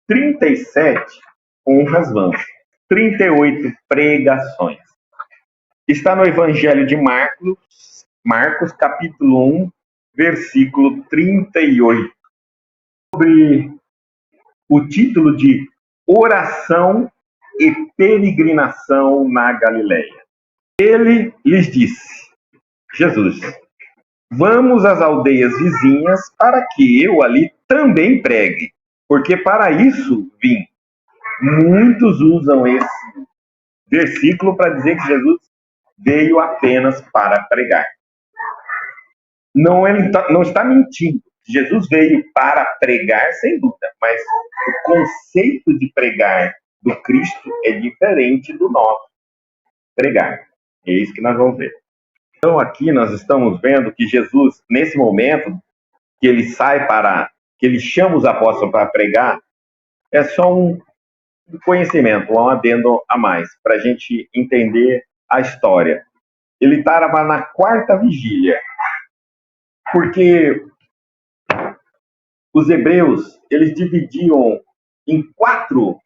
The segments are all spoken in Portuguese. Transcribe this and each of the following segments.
37 honras vãs, 38 pregações. Está no Evangelho de Marcos, capítulo 1, versículo 38, sobre o título de Oração e Peregrinação na Galileia. Ele lhes disse, Jesus, vamos às aldeias vizinhas para que eu ali também pregue, porque para isso vim. Muitos usam esse versículo para dizer que Jesus veio apenas para pregar. Não está mentindo. Jesus veio para pregar, sem dúvida, mas o conceito de pregar do Cristo é diferente do nosso pregar. É isso que nós vamos ver. Então aqui nós estamos vendo que Jesus, nesse momento, que ele que ele chama os apóstolos para pregar, é só um conhecimento, um adendo a mais, para a gente entender a história. Ele estava na quarta vigília, porque os hebreus, eles dividiam em 4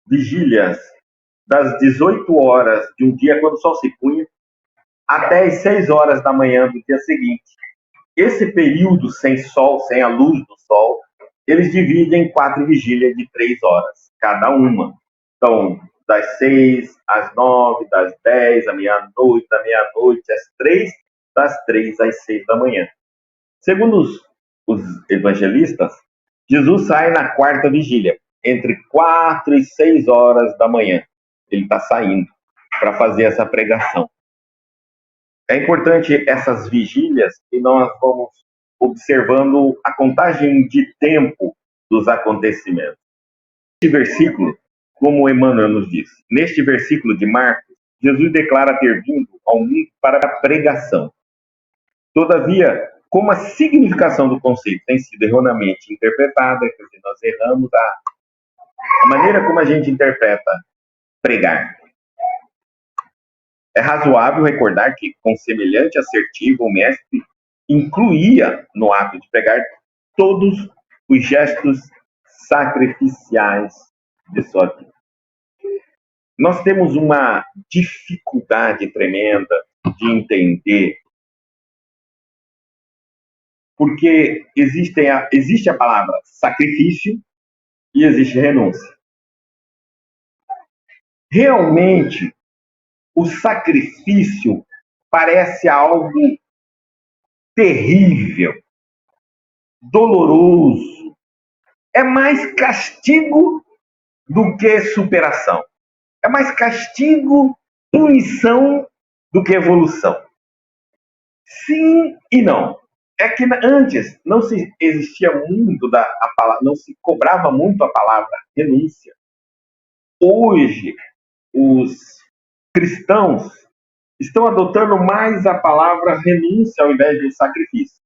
vigílias, das 18 horas de um dia, quando o sol se punha, até as 6 horas da manhã do dia seguinte. Esse período sem sol, sem a luz do sol, eles dividem em 4 vigílias de 3 horas, cada uma. Então, das 6 às 9, das 10 à meia-noite, da meia-noite às 3, das 3 às 6 da manhã. Segundo os evangelistas, Jesus sai na quarta vigília, entre 4 e 6 horas da manhã. Ele está saindo para fazer essa pregação. É importante essas vigílias que nós vamos observando a contagem de tempo dos acontecimentos. Neste versículo, como Emmanuel nos diz, neste versículo de Marcos, Jesus declara ter vindo ao mundo para a pregação. Todavia, como a significação do conceito tem sido erroneamente interpretada, quer dizer, nós erramos a maneira como a gente interpreta pregar. É razoável recordar que, com semelhante assertivo, o mestre incluía no ato de pregar todos os gestos sacrificiais de sua vida. Nós temos uma dificuldade tremenda de entender, porque existe a palavra sacrifício e existe renúncia. Realmente, o sacrifício parece algo terrível, doloroso. É mais castigo do que superação. É mais castigo, punição, do que evolução. Sim e não. É que antes não se existia muito não se cobrava muito a palavra renúncia. Hoje, os cristãos estão adotando mais a palavra renúncia ao invés de sacrifício.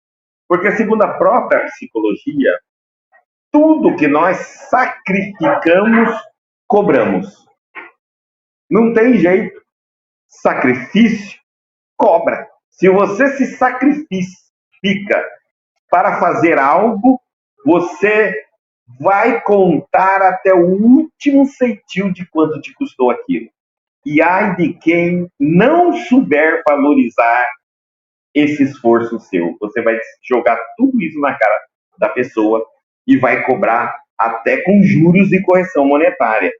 Porque, segundo a própria psicologia, tudo que nós sacrificamos, cobramos. Não tem jeito. Sacrifício, cobra. Se você se sacrifica para fazer algo, você vai contar até o último centil de quanto te custou aquilo. E ai de quem não souber valorizar esse esforço seu. Você vai jogar tudo isso na cara da pessoa e vai cobrar até com juros e correção monetária,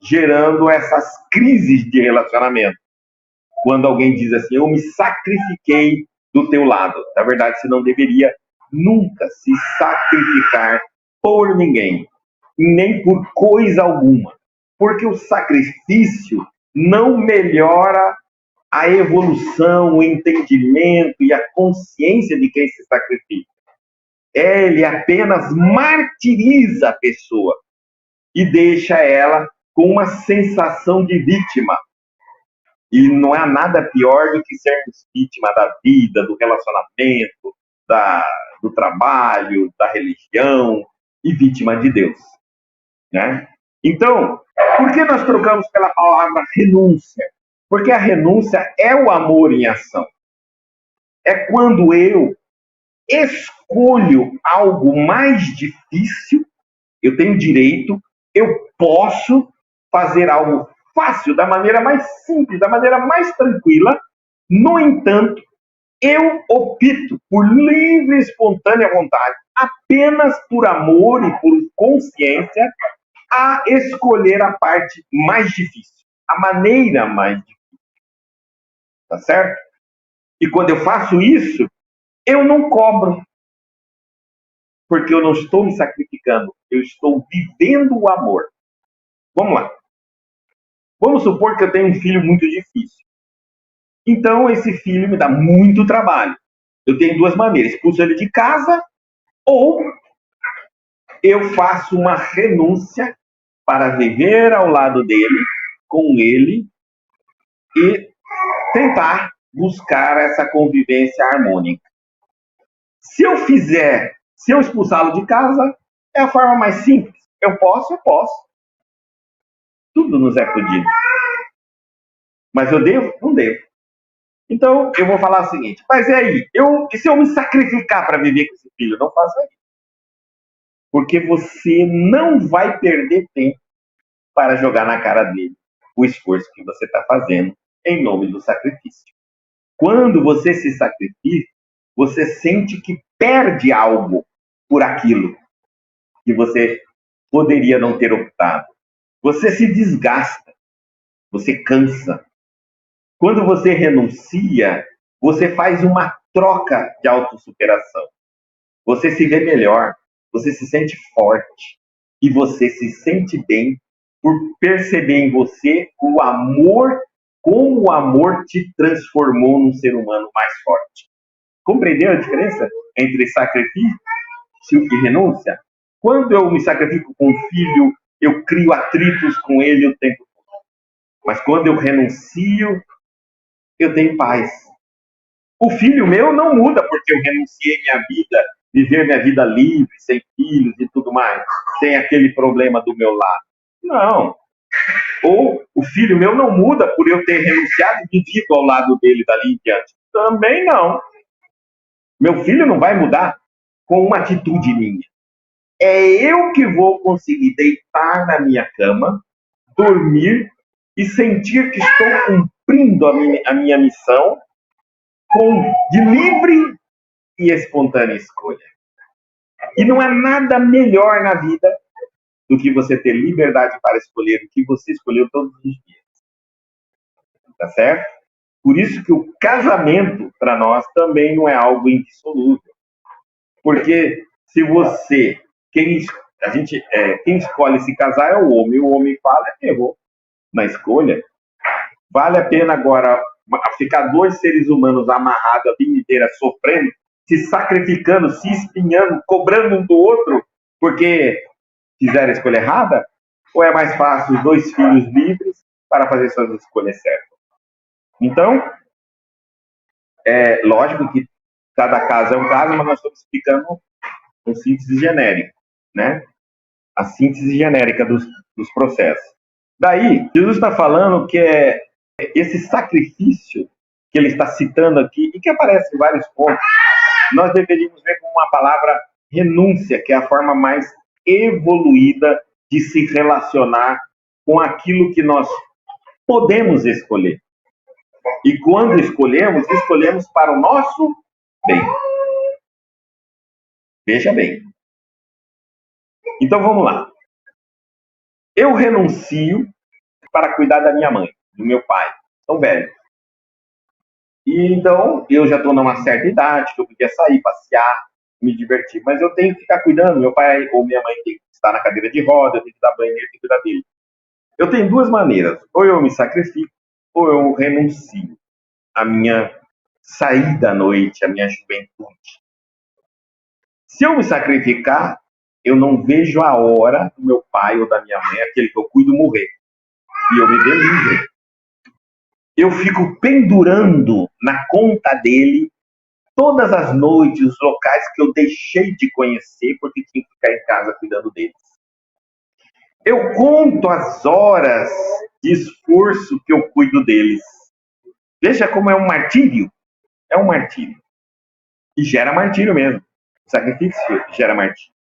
gerando essas crises de relacionamento. Quando alguém diz assim, eu me sacrifiquei do teu lado. Na verdade, você não deveria nunca se sacrificar por ninguém, nem por coisa alguma. Porque o sacrifício não melhora a evolução, o entendimento e a consciência de quem se sacrifica. Ele apenas martiriza a pessoa e deixa ela com uma sensação de vítima. E não há nada pior do que sermos vítima da vida, do relacionamento, do trabalho, da religião e vítima de Deus, né? Então, por que nós trocamos pela palavra renúncia? Porque a renúncia é o amor em ação. É quando eu escolho algo mais difícil, eu tenho direito Eu posso fazer algo fácil, da maneira mais simples, da maneira mais tranquila. No entanto, eu opto por livre e espontânea vontade, apenas por amor e por consciência, a escolher a parte mais difícil, a maneira mais difícil, tá certo? E quando eu faço isso, eu não cobro, porque eu não estou me sacrificando, eu estou vivendo o amor. Vamos lá. Vamos supor que eu tenho um filho muito difícil. Então, esse filho me dá muito trabalho. Eu tenho duas maneiras: expulso ele de casa, ou eu faço uma renúncia para viver ao lado dele, com ele, e tentar buscar essa convivência harmônica. Se eu expulsá-lo de casa, é a forma mais simples. Eu posso. Tudo nos é pedido. Mas eu devo? Não devo. Então, eu vou falar o seguinte: mas e aí? E se eu me sacrificar para viver com esse filho? Não faça isso. Porque você não vai perder tempo para jogar na cara dele o esforço que você está fazendo em nome do sacrifício. Quando você se sacrifica, você sente que perde algo por aquilo que você poderia não ter optado. Você se desgasta, você cansa. Quando você renuncia, você faz uma troca de autossuperação. Você se vê melhor, você se sente forte e você se sente bem por perceber em você o amor, como o amor te transformou num ser humano mais forte. Compreendeu a diferença entre sacrifício e renúncia? Quando eu me sacrifico com um filho, eu crio atritos com ele o tempo todo. Mas quando eu renuncio, eu tenho paz. O filho meu não muda porque eu renunciei minha vida, viver minha vida livre, sem filhos e tudo mais, sem aquele problema do meu lado. Não. Ou o filho meu não muda por eu ter renunciado e vivido ao lado dele dali em diante. Também não. Meu filho não vai mudar com uma atitude minha. É eu que vou conseguir deitar na minha cama, dormir e sentir que estou cumprindo a minha missão de livre e espontânea escolha. E não há nada melhor na vida do que você ter liberdade para escolher o que você escolheu todos os dias. Tá certo? Por isso que o casamento, para nós, também não é algo indissolúvel. Porque se você... Quem escolhe se casar é o homem fala, errou na escolha. Vale a pena agora ficar dois seres humanos amarrados a vida inteira, sofrendo, se sacrificando, se espinhando, cobrando um do outro, porque fizeram a escolha errada? Ou é mais fácil os dois filhos livres para fazer suas escolhas certas? Então, é lógico que cada caso é um caso, mas nós estamos explicando um síntese genérico, né? A síntese genérica dos processos. Daí, Jesus está falando que é esse sacrifício que ele está citando aqui, e que aparece em vários pontos, nós deveríamos ver como uma palavra renúncia, que é a forma mais evoluída de se relacionar com aquilo que nós podemos escolher. E quando escolhemos para o nosso bem. Veja bem. Então vamos lá. Eu renuncio para cuidar da minha mãe, do meu pai, são velhos. E então eu já estou numa certa idade, que eu podia sair, passear, me divertir, mas eu tenho que ficar cuidando. Meu pai ou minha mãe tem que estar na cadeira de roda, eu tenho que dar banho, eu tenho que cuidar dele. Eu tenho duas maneiras: ou eu me sacrifico, ou eu renuncio à minha saída à noite, à minha juventude. Se eu me sacrificar, eu não vejo a hora do meu pai ou da minha mãe, aquele que eu cuido, morrer. E eu me ver livre. Eu fico pendurando na conta dele todas as noites, os locais que eu deixei de conhecer porque tinha que ficar em casa cuidando deles. Eu conto as horas de esforço que eu cuido deles. Veja como é um martírio. É um martírio. E gera martírio mesmo. O sacrifício gera martírio.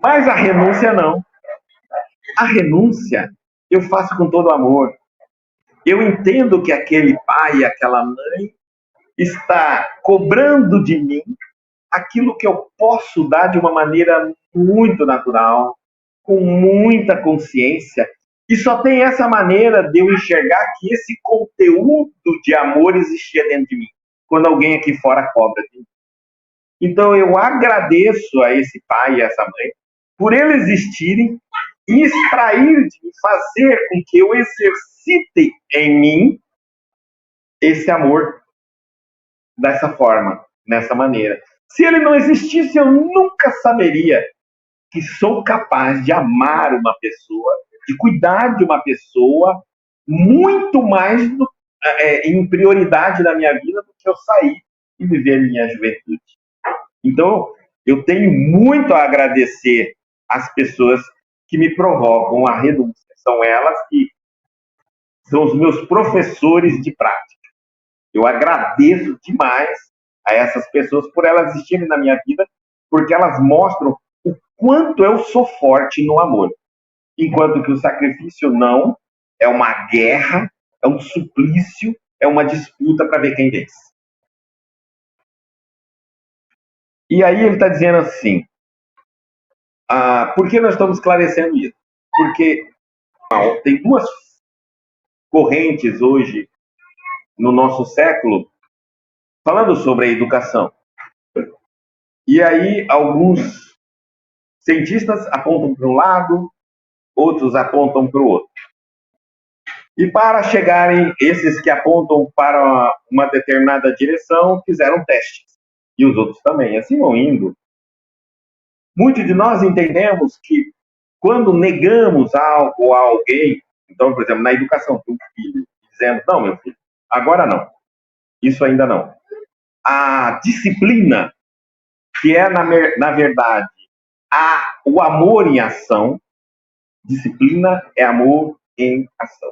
Mas a renúncia não. A renúncia eu faço com todo amor. Eu entendo que aquele pai, aquela mãe está cobrando de mim aquilo que eu posso dar de uma maneira muito natural, com muita consciência. E só tem essa maneira de eu enxergar que esse conteúdo de amor existia dentro de mim, quando alguém aqui fora cobra de mim. Então eu agradeço a esse pai e a essa mãe por eles existirem e extrair de mim, fazer com que eu exercite em mim esse amor dessa forma, dessa maneira. Se ele não existisse, eu nunca saberia que sou capaz de amar uma pessoa, de cuidar de uma pessoa, muito mais em prioridade na minha vida do que eu sair e viver minha juventude. Então, eu tenho muito a agradecer às pessoas que me provocam a renúncia. São elas que são os meus professores de prática. Eu agradeço demais a essas pessoas por elas existirem na minha vida, porque elas mostram o quanto eu sou forte no amor. Enquanto que o sacrifício não, é uma guerra, é um suplício, é uma disputa para ver quem vence. E aí ele está dizendo assim, por que nós estamos esclarecendo isso? Porque tem duas correntes hoje no nosso século falando sobre a educação. E aí alguns cientistas apontam para um lado, outros apontam para o outro. E para chegarem, esses que apontam para uma determinada direção, fizeram testes. E os outros também, assim vão indo. Muitos de nós entendemos que quando negamos algo a alguém, então, por exemplo, na educação de um filho, dizemos, não, meu filho, agora não. Isso ainda não. A disciplina, que é, na verdade, o amor em ação, disciplina é amor em ação.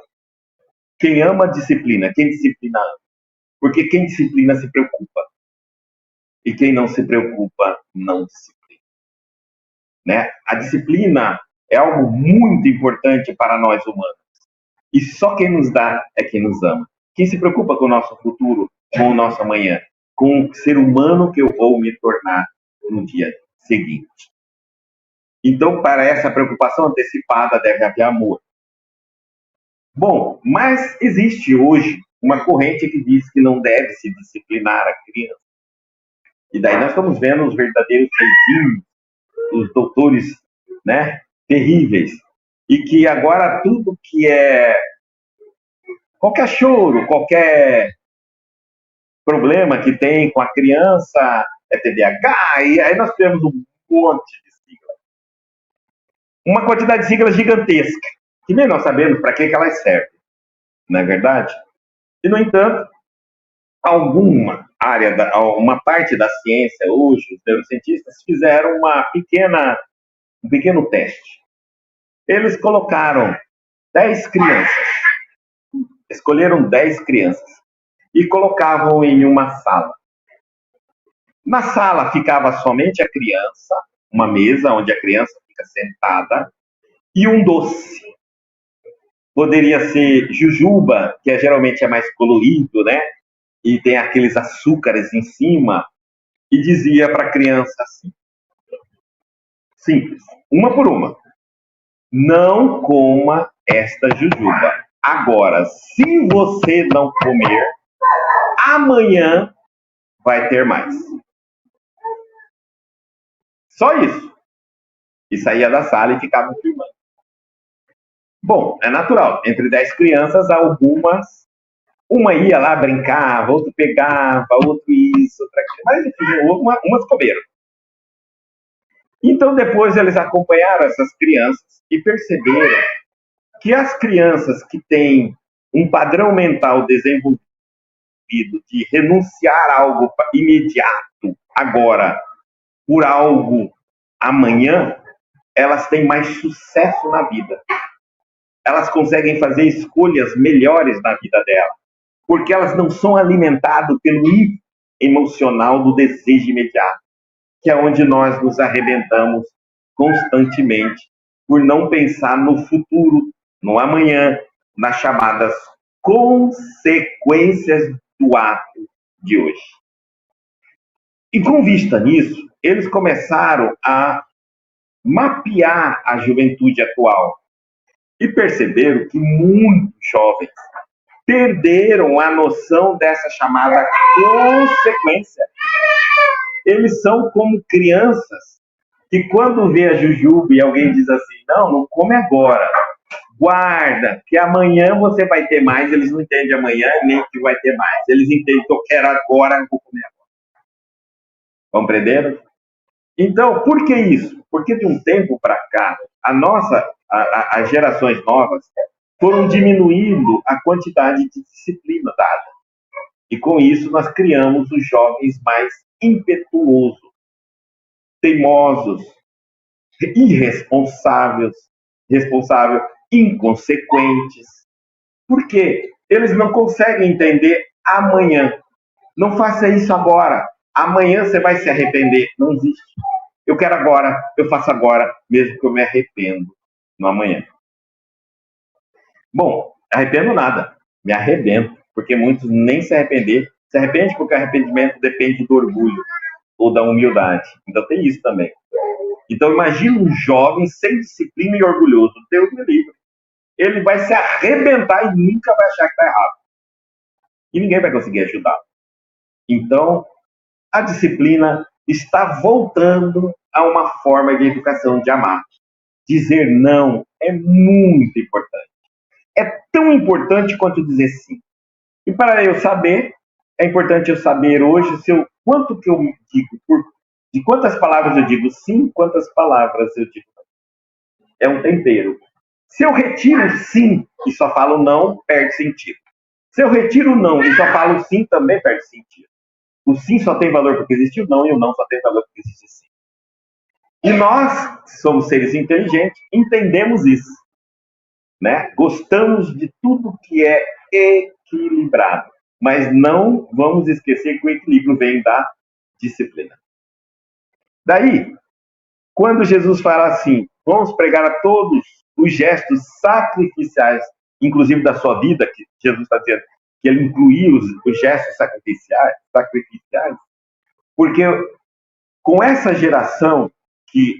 Quem ama, disciplina. Quem disciplina, ama. Porque quem disciplina se preocupa. E quem não se preocupa, não disciplina. Né? A disciplina é algo muito importante para nós humanos. E só quem nos dá é quem nos ama. Quem se preocupa com o nosso futuro, com o nosso amanhã, com o ser humano que eu vou me tornar no dia seguinte. Então, para essa preocupação antecipada, deve haver amor. Bom, mas existe hoje uma corrente que diz que não deve se disciplinar a criança. E daí nós estamos vendo os verdadeiros reizinhos, os doutores, né, terríveis. E que agora tudo que é qualquer choro, qualquer problema que tem com a criança é TDAH, e aí nós temos um monte de siglas. Uma quantidade de siglas gigantesca, que nem nós sabemos para que elas servem, não é verdade? E, no entanto, uma parte da ciência hoje, os neurocientistas fizeram um pequeno teste. Eles colocaram 10 crianças, escolheram 10 crianças e colocavam em uma sala. Na sala ficava somente a criança, uma mesa onde a criança fica sentada e um doce. Poderia ser jujuba, que geralmente é mais colorido, né? E tem aqueles açúcares em cima. E dizia para a criança assim, simples, uma por uma, não coma esta jujuba. Agora, se você não comer, amanhã vai ter mais. Só isso. E saía da sala e ficava filmando. Bom, é natural. Entre 10 crianças, uma ia lá, brincava, outra pegava, outro isso, outra aquilo. Mas, enfim, umas comeram. Então, depois eles acompanharam essas crianças e perceberam que as crianças que têm um padrão mental desenvolvido de renunciar a algo imediato, agora, por algo amanhã, elas têm mais sucesso na vida. Elas conseguem fazer escolhas melhores na vida dela, porque elas não são alimentadas pelo emocional do desejo imediato, que é onde nós nos arrebentamos constantemente por não pensar no futuro, no amanhã, nas chamadas consequências do ato de hoje. E com vista nisso, eles começaram a mapear a juventude atual e perceberam que muitos jovens perderam a noção dessa chamada consequência. Eles são como crianças que quando vê a jujuba e alguém diz assim, não come agora, guarda, que amanhã você vai ter mais. Eles não entendem amanhã nem que vai ter mais. Eles entendem que eu quero agora, eu vou comer agora. Compreenderam? Então, por que isso? Porque de um tempo para cá, as gerações novas foram diminuindo a quantidade de disciplina dada. E com isso nós criamos os jovens mais impetuosos, teimosos, irresponsáveis, inconsequentes. Por quê? Eles não conseguem entender amanhã. Não faça isso agora. Amanhã você vai se arrepender. Não existe. Eu quero agora, eu faço agora, mesmo que eu me arrependo no amanhã. Bom, arrependo nada. Me arrebento. Porque muitos nem se arrepender. Se arrepende porque o arrependimento depende do orgulho ou da humildade. Então tem isso também. Então imagina um jovem sem disciplina e orgulhoso. Deus me livre. Ele vai se arrebentar e nunca vai achar que está errado. E ninguém vai conseguir ajudar. Então, a disciplina está voltando a uma forma de educação de amar. Dizer não é muito importante. É tão importante quanto dizer sim. E para eu saber, é importante eu saber hoje quanto que eu digo, de quantas palavras eu digo sim, quantas palavras eu digo não. É um tempero. Se eu retiro sim e só falo não, perde sentido. Se eu retiro não e só falo sim, também perde sentido. O sim só tem valor porque existe o não, e o não só tem valor porque existe sim. E nós, que somos seres inteligentes, entendemos isso. Né? Gostamos de tudo que é equilibrado. Mas não vamos esquecer que o equilíbrio vem da disciplina. Daí, quando Jesus fala assim, vamos pregar a todos os gestos sacrificiais, inclusive da sua vida, que Jesus está dizendo que ele incluía os gestos sacrificiais, porque com essa geração que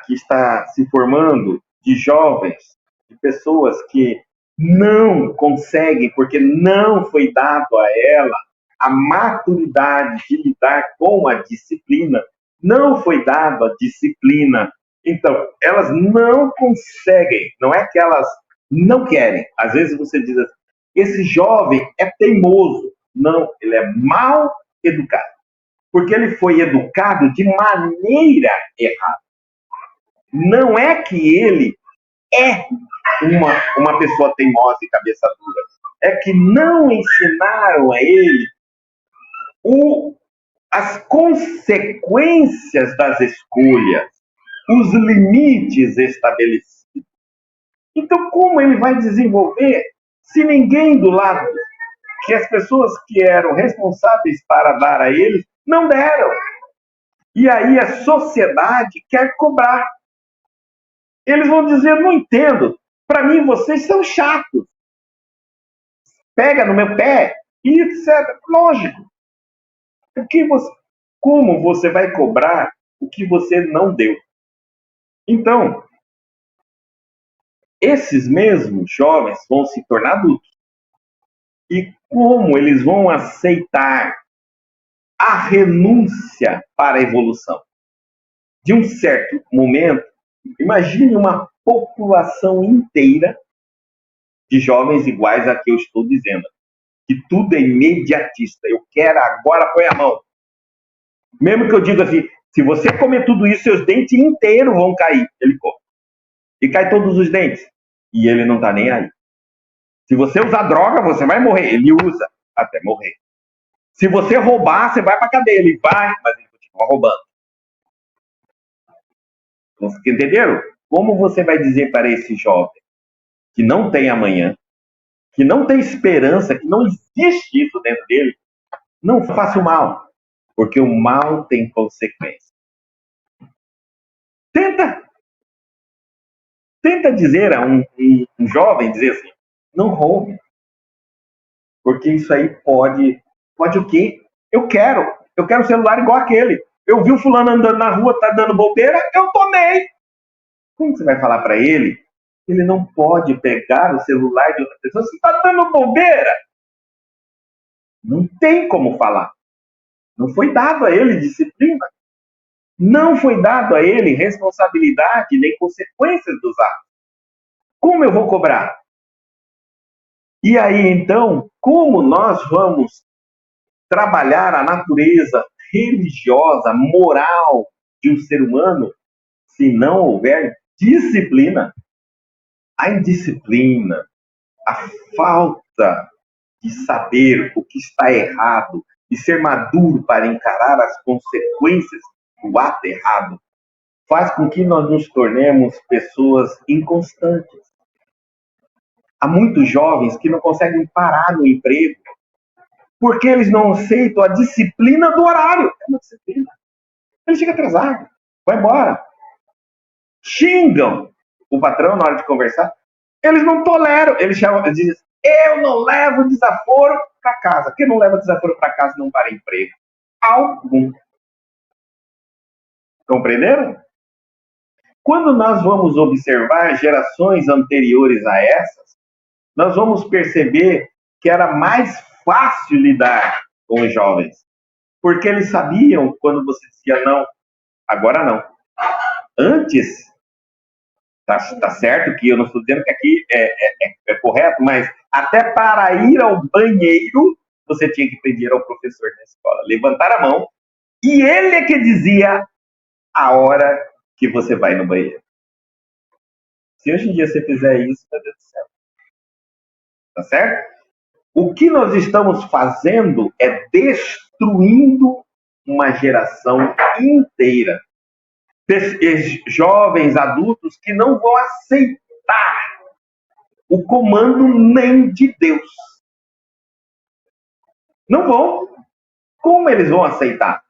está se formando de jovens, de pessoas que não conseguem, porque não foi dado a ela a maturidade de lidar com a disciplina, não foi dado a disciplina. Então, elas não conseguem, não é que elas não querem. Às vezes você diz assim, esse jovem é teimoso. Não, ele é mal educado. Porque ele foi educado de maneira errada. Não é que ele é uma pessoa teimosa e cabeça dura. É que não ensinaram a ele as consequências das escolhas, os limites estabelecidos. Então, como ele vai desenvolver se ninguém do lado, que as pessoas que eram responsáveis para dar a ele, não deram? E aí a sociedade quer cobrar. Eles vão dizer, não entendo, para mim vocês são chatos. Pega no meu pé e etc. Lógico. Como você vai cobrar o que você não deu? Então, esses mesmos jovens vão se tornar adultos. E como eles vão aceitar a renúncia para a evolução? De um certo momento, imagine uma população inteira de jovens iguais a que eu estou dizendo. Que tudo é imediatista. Eu quero agora, põe a mão. Mesmo que eu diga assim, se você comer tudo isso, seus dentes inteiros vão cair. Ele come. E cai todos os dentes. E ele não está nem aí. Se você usar droga, você vai morrer. Ele usa até morrer. Se você roubar, você vai para a cadeia. Ele vai, mas ele continua roubando. Entenderam? Como você vai dizer para esse jovem que não tem amanhã, que não tem esperança, que não existe isso dentro dele, não faça o mal, porque o mal tem consequência. Tenta. Tenta dizer a um jovem, dizer assim, não roube, porque isso aí pode o quê? Eu quero um celular igual aquele. Eu vi o fulano andando na rua, tá dando bobeira, eu tomei. Como você vai falar para ele? Ele não pode pegar o celular de outra pessoa. Você está dando bobeira. Não tem como falar. Não foi dado a ele disciplina. Não foi dado a ele responsabilidade nem consequências dos atos. Como eu vou cobrar? E aí, então, como nós vamos trabalhar a natureza religiosa, moral de um ser humano, se não houver disciplina? A indisciplina, a falta de saber o que está errado, de ser maduro para encarar as consequências do ato errado, faz com que nós nos tornemos pessoas inconstantes. Há muitos jovens que não conseguem parar no emprego porque eles não aceitam a disciplina do horário. É uma disciplina. Ele chega atrasado, vai embora. Xingam o patrão na hora de conversar. Eles não toleram. Eles dizem, eu não levo desaforo para casa. Quem não leva desaforo para casa não para emprego algum. Compreenderam? Quando nós vamos observar gerações anteriores a essas, nós vamos perceber que era mais fácil lidar com os jovens. Porque eles sabiam quando você dizia não, agora não. Antes, tá certo que eu não estou dizendo que aqui é correto, mas até para ir ao banheiro, você tinha que pedir ao professor da escola, levantar a mão, e ele é que dizia a hora que você vai no banheiro. Se hoje em dia você fizer isso, meu Deus do céu. Tá certo? O que nós estamos fazendo é destruindo uma geração inteira. Jovens, adultos que não vão aceitar o comando nem de Deus. Não vão. Como eles vão aceitar?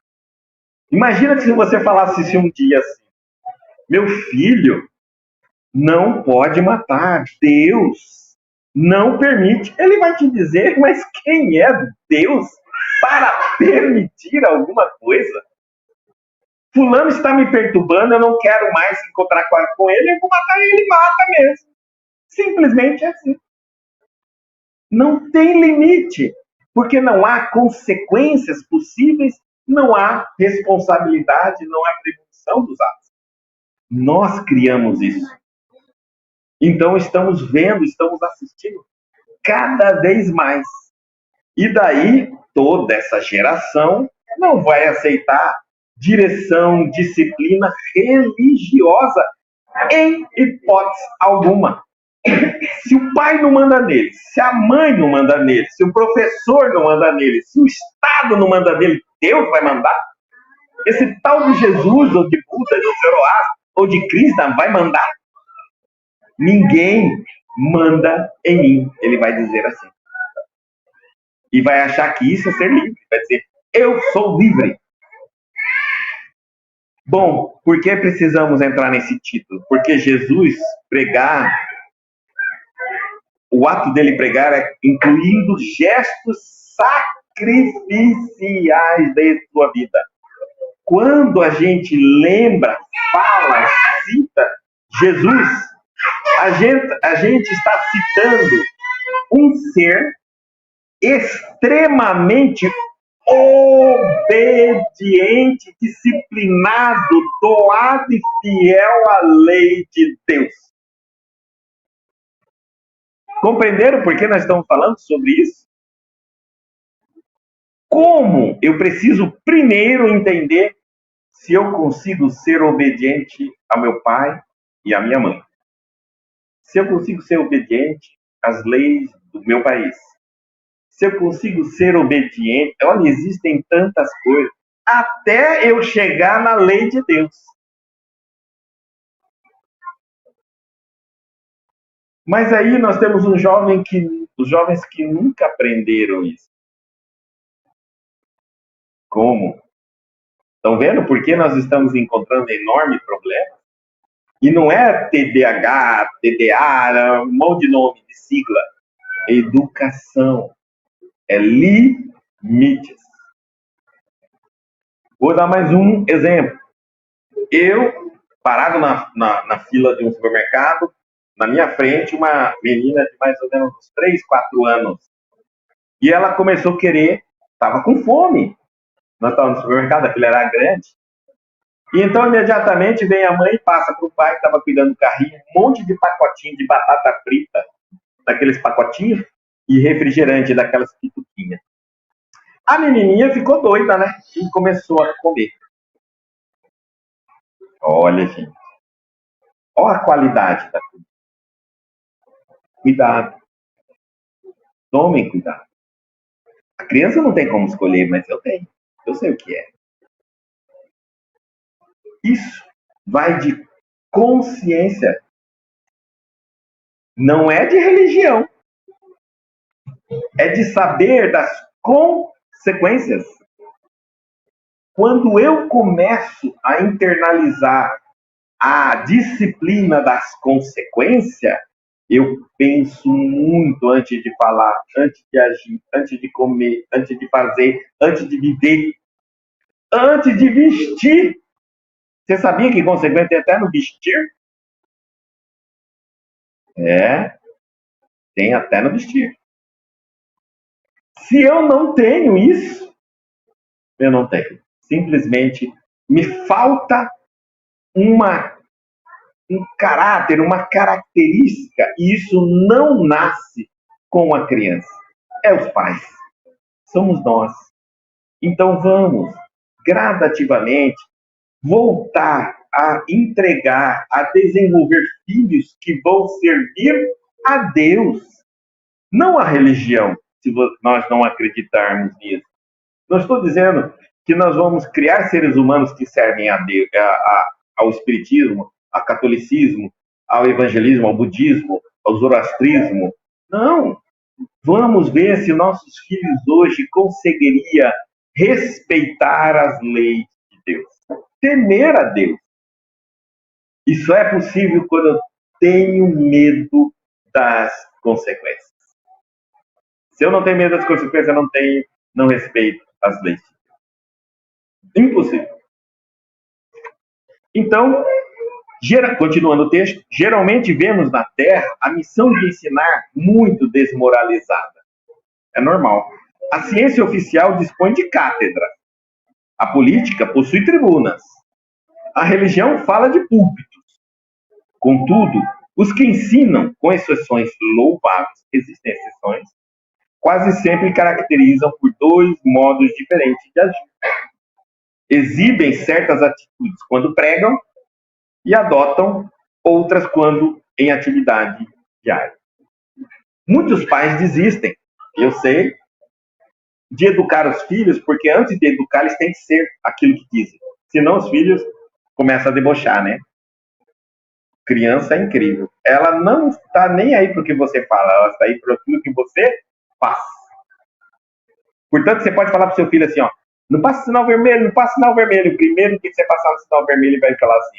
Imagina que se você falasse isso um dia assim, meu filho não pode matar, Deus não permite. Ele vai te dizer, mas quem é Deus para permitir alguma coisa? Fulano está me perturbando, eu não quero mais encontrar com ele, eu vou matar ele, mata mesmo. Simplesmente assim. Não tem limite, porque não há consequências possíveis, não há responsabilidade, não há prevenção dos atos. Nós criamos isso. Então estamos vendo, estamos assistindo cada vez mais. E daí toda essa geração não vai aceitar direção, disciplina religiosa em hipótese alguma. Se o pai não manda nele, se a mãe não manda nele, se o professor não manda nele, se o Estado não manda nele, Deus vai mandar? Esse tal de Jesus, ou de Buda, ou de Zoroastro, ou de Krishna vai mandar? Ninguém manda em mim, ele vai dizer assim. E vai achar que isso é ser livre. Vai dizer, eu sou livre. Bom, por que precisamos entrar nesse título? Porque Jesus pregar, o ato dele pregar é incluindo gestos sacrificiais da sua vida. Quando a gente lembra, fala, cita Jesus, a gente está citando um ser extremamente obediente, disciplinado, doado e fiel à lei de Deus. Compreenderam por que nós estamos falando sobre isso? Como eu preciso primeiro entender se eu consigo ser obediente ao meu pai e à minha mãe. Se eu consigo ser obediente às leis do meu país. Se eu consigo ser obediente, olha, existem tantas coisas, até eu chegar na lei de Deus. Mas aí nós temos os jovens que nunca aprenderam isso. Como? Estão vendo por que nós estamos encontrando enorme problema? E não é TDAH, TDA, um monte de nome, de sigla. Educação. É limites. Vou dar mais um exemplo. Eu, parado na fila de um supermercado, na minha frente, uma menina de mais ou menos uns 3, 4 anos. E ela começou a querer, estava com fome. Nós estávamos no supermercado, a fila era grande. E então, imediatamente, vem a mãe e passa para o pai, que estava cuidando do carrinho, um monte de pacotinho de batata frita, daqueles pacotinhos, e refrigerante, daquelas pituquinhas. A menininha ficou doida, né? E começou a comer. Olha, gente. Olha a qualidade da comida. Cuidado. Tomem cuidado. A criança não tem como escolher, mas eu tenho. Eu sei o que é. Isso vai de consciência. Não é de religião. É de saber das consequências. Quando eu começo a internalizar a disciplina das consequências, eu penso muito antes de falar, antes de agir, antes de comer, antes de fazer, antes de viver, antes de vestir. Você sabia que consequência tem até no vestir? É, tem até no vestir. Se eu não tenho isso, eu não tenho. Simplesmente me falta um caráter, uma característica, e isso não nasce com a criança. É os pais. Somos nós. Então vamos, gradativamente, voltar a entregar, a desenvolver filhos que vão servir a Deus, não a religião, se nós não acreditarmos nisso. Não estou dizendo que nós vamos criar seres humanos que servem a Deus, ao espiritismo, ao catolicismo, ao evangelismo, ao budismo, ao zoroastrismo. Não. Vamos ver se nossos filhos hoje conseguiriam respeitar as leis de Deus, temer a Deus. Isso é possível quando eu tenho medo das consequências. Se eu não tenho medo das consequências, eu não respeito as leis. Impossível. Então, continuando o texto, geralmente vemos na Terra a missão de ensinar muito desmoralizada. É normal. A ciência oficial dispõe de cátedra. A política possui tribunas. A religião fala de púlpitos. Contudo, os que ensinam, com exceções louváveis, existem exceções, quase sempre caracterizam por dois modos diferentes de agir. Exibem certas atitudes quando pregam e adotam outras quando em atividade diária. Muitos pais desistem, eu sei, de educar os filhos, porque antes de educar eles têm que ser aquilo que dizem. Senão os filhos começam a debochar, né? Criança é incrível. Ela não está nem aí para o que você fala, ela está aí para aquilo que você faz. Portanto, você pode falar para o seu filho assim, ó, não passa sinal vermelho, não passa sinal vermelho. Primeiro que você passar no sinal vermelho, ele vai falar assim,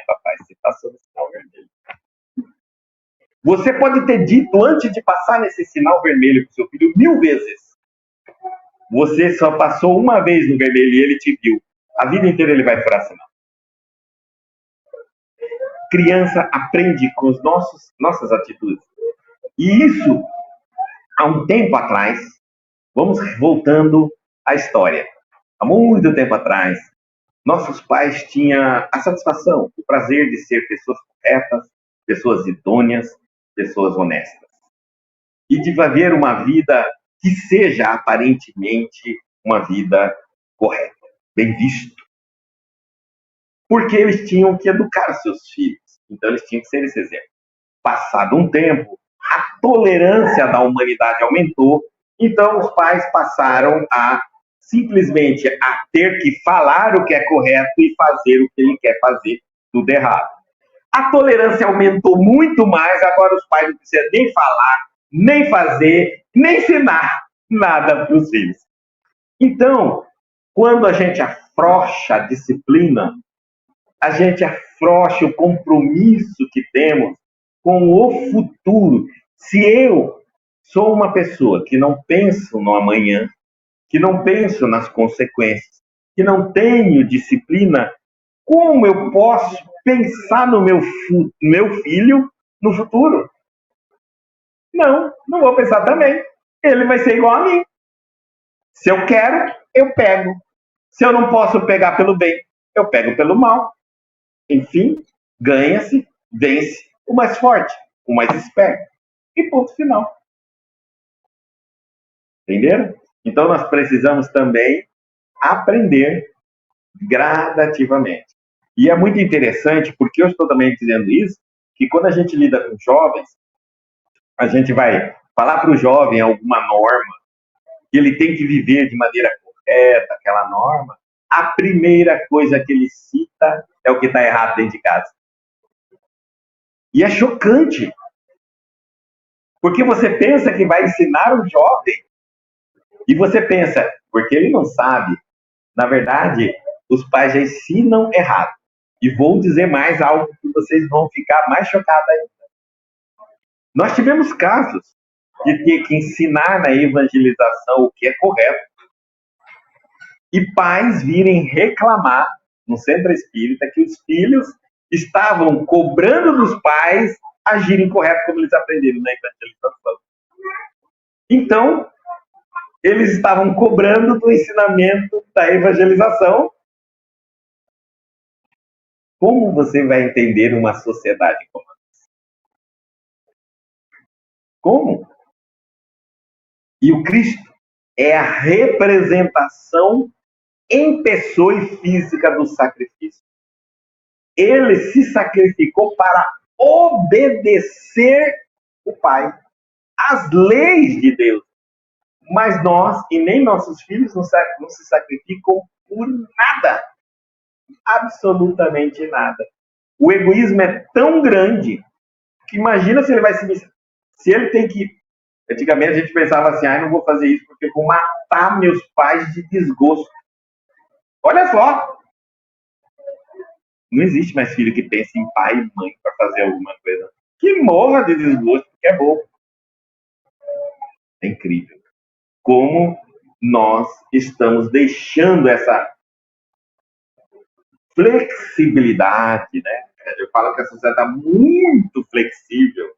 papai, você passou no sinal vermelho. Você pode ter dito antes de passar nesse sinal vermelho para o seu filho 1000 vezes. Você só passou uma vez no vermelho e ele te viu. A vida inteira ele vai furar sinal. Criança aprende com as nossas atitudes. E isso, há um tempo atrás, vamos voltando à história. Há muito tempo atrás, nossos pais tinham a satisfação, o prazer de ser pessoas corretas, pessoas idôneas, pessoas honestas. E de viver uma vida que seja aparentemente uma vida correta, bem visto. Porque eles tinham que educar seus filhos. Então eles tinham que ser esse exemplo. Passado um tempo, a tolerância da humanidade aumentou, então os pais passaram a simplesmente a ter que falar o que é correto e fazer o que ele quer fazer, tudo errado. A tolerância aumentou muito mais, agora os pais não precisam nem falar, nem fazer, nem ensinar nada para os filhos. Então, quando a gente afrouxa a disciplina, a gente afrouxa desabrocha o compromisso que temos com o futuro. Se eu sou uma pessoa que não penso no amanhã, que não penso nas consequências, que não tenho disciplina, como eu posso pensar no meu filho no futuro? Não vou pensar também. Ele vai ser igual a mim. Se eu quero, eu pego. Se eu não posso pegar pelo bem, eu pego pelo mal. Enfim, ganha-se, vence o mais forte, o mais esperto. E ponto final. Entenderam? Então nós precisamos também aprender gradativamente. E é muito interessante, porque eu estou também dizendo isso, que quando a gente lida com jovens, a gente vai falar para o jovem alguma norma, que ele tem que viver de maneira correta, aquela norma, a primeira coisa que ele cita é o que está errado dentro de casa. E é chocante, porque você pensa que vai ensinar o jovem, e você pensa, porque ele não sabe, na verdade, os pais já ensinam errado. E vou dizer mais algo que vocês vão ficar mais chocados ainda. Nós tivemos casos de ter que ensinar na evangelização o que é correto, e pais virem reclamar no centro espírita que os filhos estavam cobrando dos pais agirem correto como eles aprenderam na evangelização. Então, eles estavam cobrando do ensinamento da evangelização. Como você vai entender uma sociedade como essa? Como? E o Cristo é a representação em pessoa e física do sacrifício. Ele se sacrificou para obedecer o Pai, as leis de Deus. Mas nós, e nem nossos filhos, não se sacrificam por nada. Absolutamente nada. O egoísmo é tão grande que imagina se ele vai se ele tem que... Antigamente a gente pensava assim, não vou fazer isso porque eu vou matar meus pais de desgosto. Olha só! Não existe mais filho que pense em pai e mãe para fazer alguma coisa. Que morra de desgosto, porque é bobo. É incrível. Como nós estamos deixando essa flexibilidade, né? Eu falo que a sociedade está muito flexível,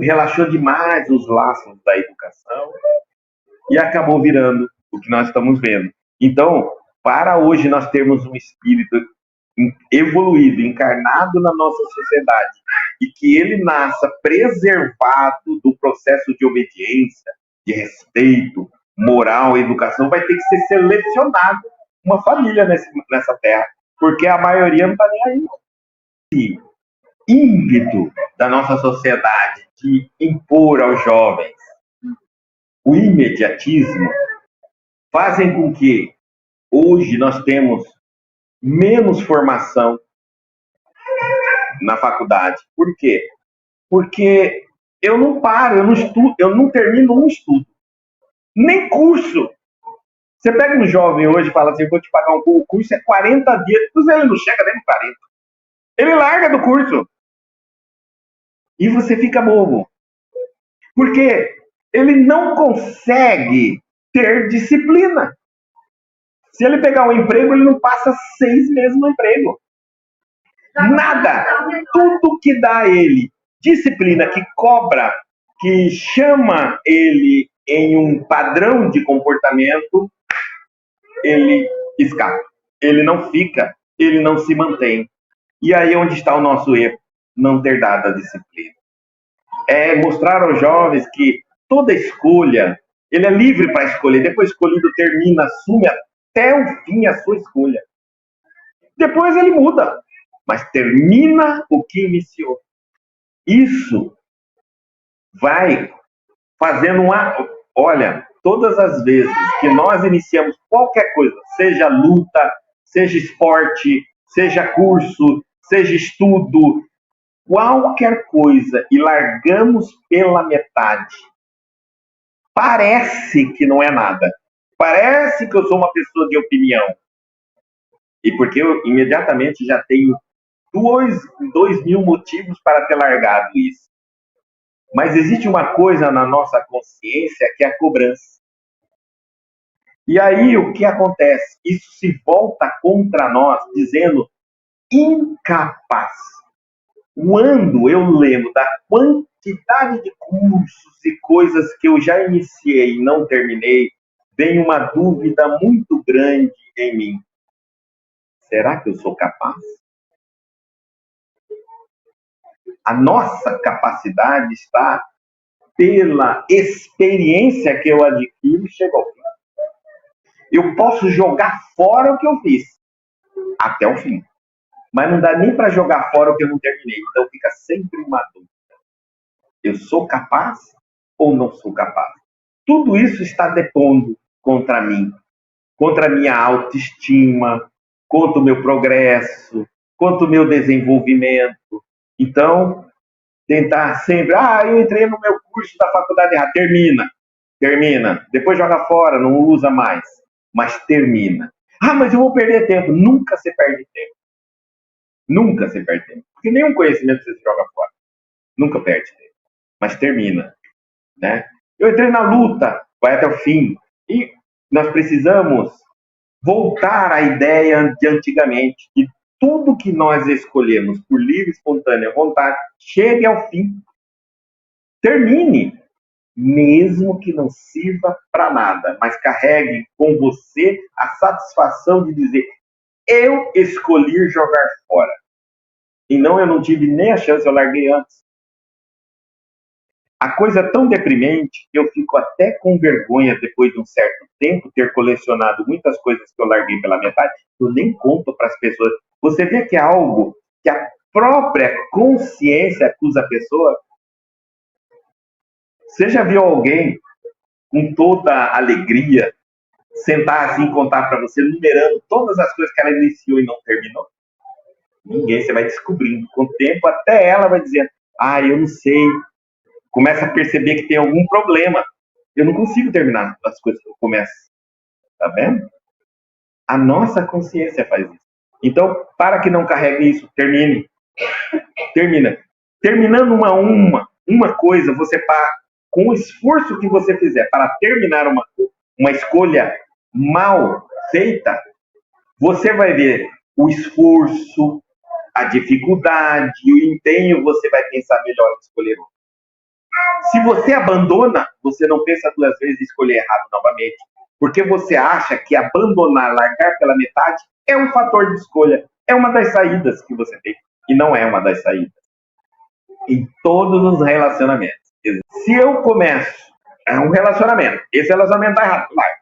relaxou demais os laços da educação e acabou virando o que nós estamos vendo. Então, para hoje nós termos um espírito evoluído, encarnado na nossa sociedade, e que ele nasça preservado do processo de obediência, de respeito, moral, educação, vai ter que ser selecionado uma família nessa terra, porque a maioria não está nem aí. E ímpeto da nossa sociedade de impor aos jovens o imediatismo fazem com que hoje nós temos menos formação na faculdade. Por quê? Porque eu não paro, eu não estudo, eu não termino um estudo, nem curso. Você pega um jovem hoje e fala assim, vou te pagar o curso, é 40 dias, ele não chega nem no 40. Ele larga do curso. E você fica bobo. Porque ele não consegue ter disciplina. Se ele pegar um emprego, ele não passa 6 meses no emprego. Nada. Tudo que dá a ele disciplina, que cobra, que chama ele em um padrão de comportamento, ele escapa. Ele não fica, ele não se mantém. E aí onde está o nosso erro? Não ter dado a disciplina. É mostrar aos jovens que toda escolha, ele é livre para escolher. Depois escolhido, termina, assume até o fim a sua escolha. Depois ele muda, mas termina o que iniciou. Isso vai fazendo uma... Olha, todas as vezes que nós iniciamos qualquer coisa, seja luta, seja esporte, seja curso, seja estudo, qualquer coisa, e largamos pela metade, parece que não é nada. Parece que eu sou uma pessoa de opinião. E porque eu imediatamente já tenho dois mil motivos para ter largado isso. Mas existe uma coisa na nossa consciência que é a cobrança. E aí o que acontece? Isso se volta contra nós, dizendo incapaz. Quando eu lembro da quantidade de cursos e coisas que eu já iniciei e não terminei, vem uma dúvida muito grande em mim. Será que eu sou capaz? A nossa capacidade está pela experiência que eu adquiro e chego ao fim. Eu posso jogar fora o que eu fiz até o fim, mas não dá nem para jogar fora o que eu não terminei. Então fica sempre uma dúvida. Eu sou capaz ou não sou capaz? Tudo isso está depondo contra mim, contra a minha autoestima, contra o meu progresso, contra o meu desenvolvimento. Então, tentar sempre, eu entrei no meu curso da faculdade errada, termina, depois joga fora, não usa mais, mas termina. Mas eu vou perder tempo. Nunca se perde tempo. Nunca se perde tempo. Porque nenhum conhecimento você joga fora. Nunca perde tempo. Mas termina, né? Eu entrei na luta, vai até o fim. E nós precisamos voltar à ideia de antigamente, que tudo que nós escolhemos por livre e espontânea vontade chegue ao fim. Termine, mesmo que não sirva para nada, mas carregue com você a satisfação de dizer: eu escolhi jogar fora. E não, eu não tive nem a chance, eu larguei antes. A coisa é tão deprimente que eu fico até com vergonha, depois de um certo tempo, ter colecionado muitas coisas que eu larguei pela metade. Eu nem conto para as pessoas. Você vê que é algo que a própria consciência acusa a pessoa. Você já viu alguém com toda a alegria sentar assim e contar para você, numerando todas as coisas que ela iniciou e não terminou? Ninguém. Você vai descobrindo com o tempo, até ela vai dizendo: eu não sei. Começa a perceber que tem algum problema. Eu não consigo terminar as coisas que eu começo. Tá vendo? A nossa consciência faz isso. Então, para que não carregue isso, termine. Termina. Terminando uma coisa, você com o esforço que você fizer para terminar uma escolha mal feita, você vai ver o esforço, a dificuldade, o empenho, você vai pensar melhor em escolher outro. Se você abandona, você não pensa duas vezes em escolher errado novamente. Porque você acha que abandonar, largar pela metade, é um fator de escolha. É uma das saídas que você tem. E não é uma das saídas. Em todos os relacionamentos. Se eu começo um relacionamento, esse relacionamento está errado, larga.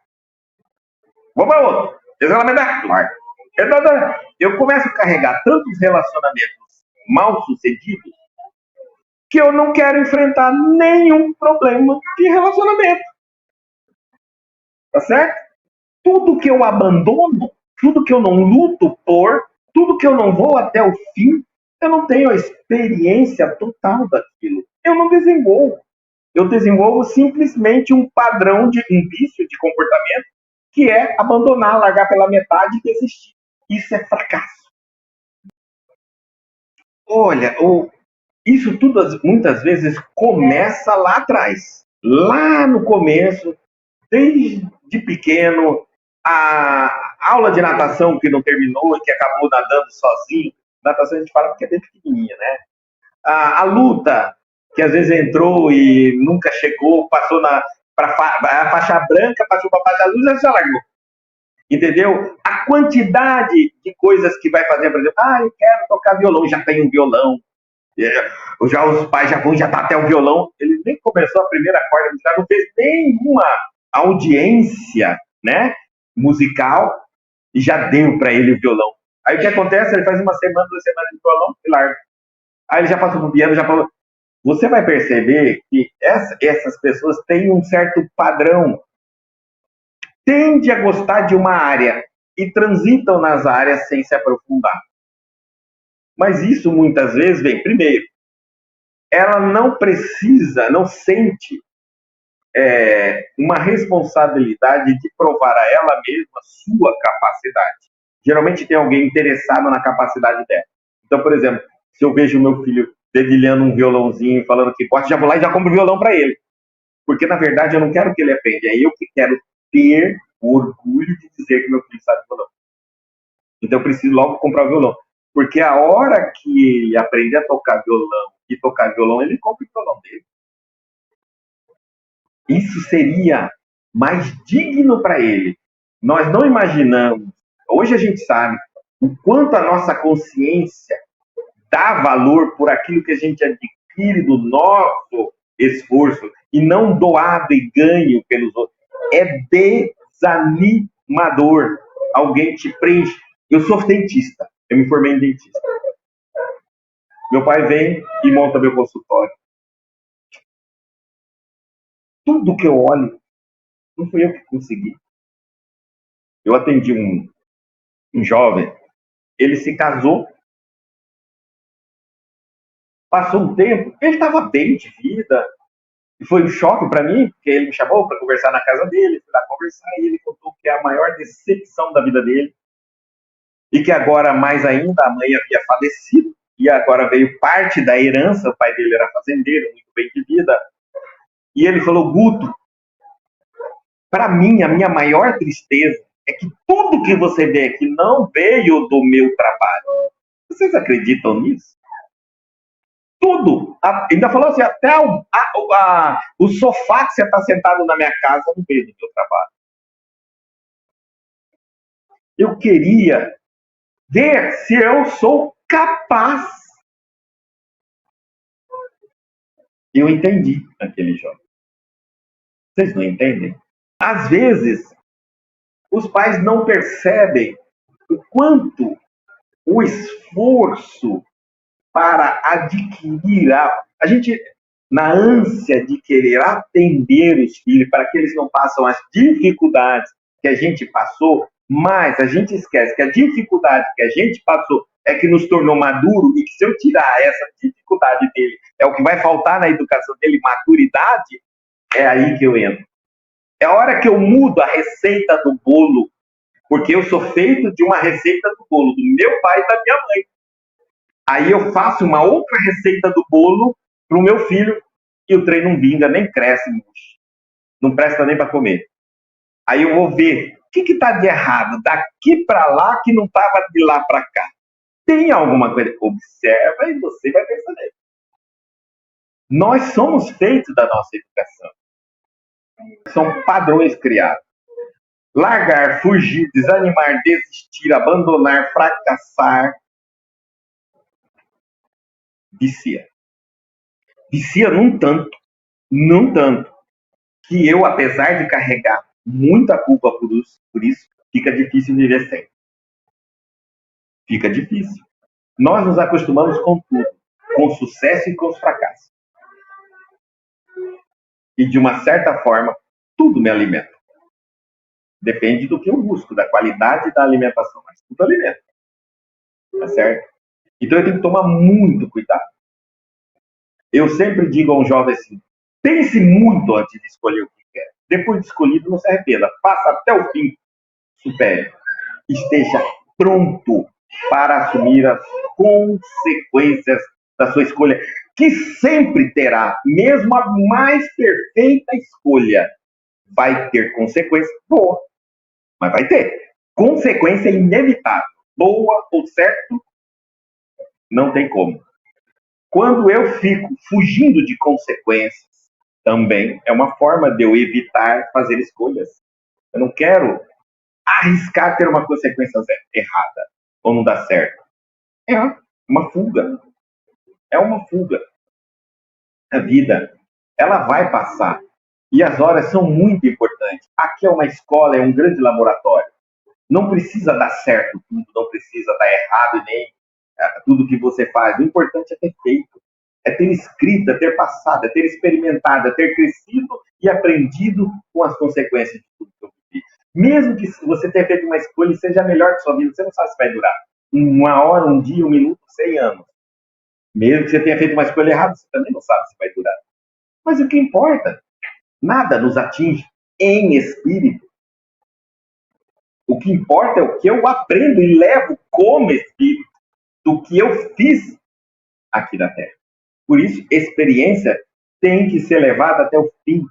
Vou para outro. Esse relacionamento está errado, larga. Eu começo a carregar tantos relacionamentos mal sucedidos que eu não quero enfrentar nenhum problema de relacionamento. Tá certo? Tudo que eu abandono, tudo que eu não luto por, tudo que eu não vou até o fim, eu não tenho a experiência total daquilo. Eu não desenvolvo. Eu desenvolvo simplesmente um padrão um vício de comportamento, que é abandonar, largar pela metade e desistir. Isso é fracasso. Olha, isso tudo muitas vezes começa lá atrás. Lá no começo, desde pequeno, a aula de natação que não terminou e que acabou nadando sozinho. Natação a gente fala porque é bem pequenininha, né? A luta, que às vezes entrou e nunca chegou, passou para a faixa branca, passou para a faixa luz e já largou. Entendeu? A quantidade de coisas que vai fazer, por exemplo, eu quero tocar violão, já tem um violão. Já os pais já tá até o violão. Ele nem começou a primeira corda, já não fez nenhuma audiência, né, musical, e já deu para ele o violão. Aí o que acontece? Ele faz uma semana, 2 semanas de violão e larga. Aí ele já passou pro piano, já falou. Você vai perceber que essas pessoas têm um certo padrão. Tende a gostar de uma área e transitam nas áreas sem se aprofundar. Mas isso muitas vezes vem, primeiro, ela não precisa, não sente uma responsabilidade de provar a ela mesma sua capacidade. Geralmente tem alguém interessado na capacidade dela. Então, por exemplo, se eu vejo o meu filho dedilhando um violãozinho, falando que gosta, já vou lá e já compro o violão para ele. Porque, na verdade, eu não quero que ele aprenda. É eu que quero ter o orgulho de dizer que meu filho sabe violão. Então, eu preciso logo comprar o violão. Porque a hora que ele aprender a tocar violão, ele compra o violão dele. Isso seria mais digno para ele. Nós não imaginamos, hoje a gente sabe, o quanto a nossa consciência dá valor por aquilo que a gente adquire do nosso esforço e não doado e ganho pelos outros. É desanimador. Alguém te preenche. Eu sou dentista, eu me formei em dentista. Meu pai vem e monta meu consultório. Tudo que eu olho, não fui eu que consegui. Eu atendi um jovem, ele se casou, passou um tempo, ele estava bem de vida, e foi um choque para mim, porque ele me chamou para conversar na casa dele, para conversar, e ele contou que é a maior decepção da vida dele, e que agora, mais ainda, a mãe havia falecido, e agora veio parte da herança, o pai dele era fazendeiro, muito bem de vida, e ele falou, Guto, para mim, a minha maior tristeza é que tudo que você vê aqui não veio do meu trabalho. Vocês acreditam nisso? Tudo. Ainda falou assim, até o sofá que você está sentado na minha casa não veio do meu trabalho. Eu queria ver se eu sou capaz. Eu entendi aquele jovem. Vocês não entendem? Às vezes, os pais não percebem o quanto o esforço para adquirir a gente, na ânsia de querer atender os filhos para que eles não passem as dificuldades que a gente passou, mas a gente esquece que a dificuldade que a gente passou é que nos tornou maduro e que se eu tirar essa dificuldade dele, é o que vai faltar na educação dele, maturidade, é aí que eu entro. É a hora que eu mudo a receita do bolo, porque eu sou feito de uma receita do bolo do meu pai e da minha mãe. Aí eu faço uma outra receita do bolo para o meu filho e o trem não vinga, nem cresce, não presta nem para comer. Aí eu vou ver o que está de errado daqui para lá que não estava de lá para cá. Tem alguma coisa? Observa e você vai perceber. Nós somos feitos da nossa educação. São padrões criados. Largar, fugir, desanimar, desistir, abandonar, fracassar. Vicia. Vicia num tanto, que eu, apesar de carregar muita culpa por isso, fica difícil viver sem. Fica difícil. Nós nos acostumamos com tudo, com o sucesso e com os fracassos. E de uma certa forma, tudo me alimenta. Depende do que eu busco, da qualidade da alimentação, mas tudo alimenta. Tá certo? Então eu tenho que tomar muito cuidado. Eu sempre digo a um jovem assim, pense muito antes de escolher o que quer. Depois de escolhido, não se arrependa. Faça até o fim. Supere. Esteja pronto para assumir as consequências da sua escolha, que sempre terá, mesmo a mais perfeita escolha, vai ter consequência boa, mas vai ter. Consequência inevitável. Boa ou certo, não tem como. Quando eu fico fugindo de consequências, também é uma forma de eu evitar fazer escolhas. Eu não quero arriscar ter uma consequência errada ou não dar certo. É uma fuga. É uma fuga. A vida, ela vai passar. E as horas são muito importantes. Aqui é uma escola, é um grande laboratório. Não precisa dar certo tudo, não precisa dar errado nem tudo que você faz. O importante é ter feito. É ter escrito, é ter passado, é ter experimentado, é ter crescido e aprendido com as consequências de tudo que eu vivi. Mesmo que você tenha feito uma escolha e seja melhor que sua vida, você não sabe se vai durar uma hora, um dia, um minuto, 100 anos. Mesmo que você tenha feito uma escolha errada, você também não sabe se vai durar. Mas o que importa? Nada nos atinge em espírito. O que importa é o que eu aprendo e levo como espírito do que eu fiz aqui na Terra. Por isso, experiência tem que ser levada até o fim,